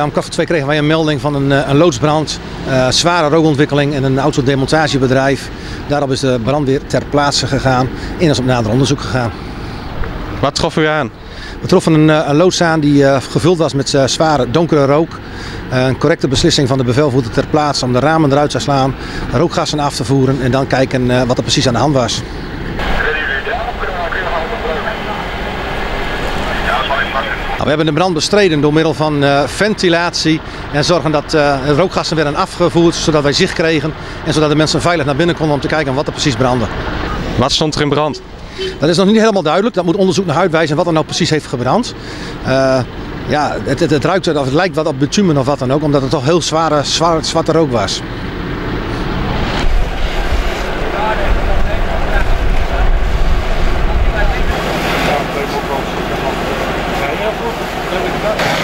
Om 2:15 kregen wij een melding van een loodsbrand, zware rookontwikkeling in een autodemontagebedrijf. Daarop is de brandweer ter plaatse gegaan en is op nader onderzoek gegaan. Wat trof u aan? We troffen een loods aan die gevuld was met zware donkere rook. Een correcte beslissing van de bevelvoerder ter plaatse om de ramen eruit te slaan, de rookgassen af te voeren en dan kijken wat er precies aan de hand was. We hebben de brand bestreden door middel van ventilatie en zorgen dat de rookgassen werden afgevoerd zodat wij zicht kregen en zodat de mensen veilig naar binnen konden om te kijken wat er precies brandde. Wat stond er in brand? Dat is nog niet helemaal duidelijk, dat moet onderzoek naar uitwijzen wat er nou precies heeft gebrand. Ja, het ruikt of het lijkt wat op bitumen of wat dan ook, omdat het toch heel zwarte rook was. Ja,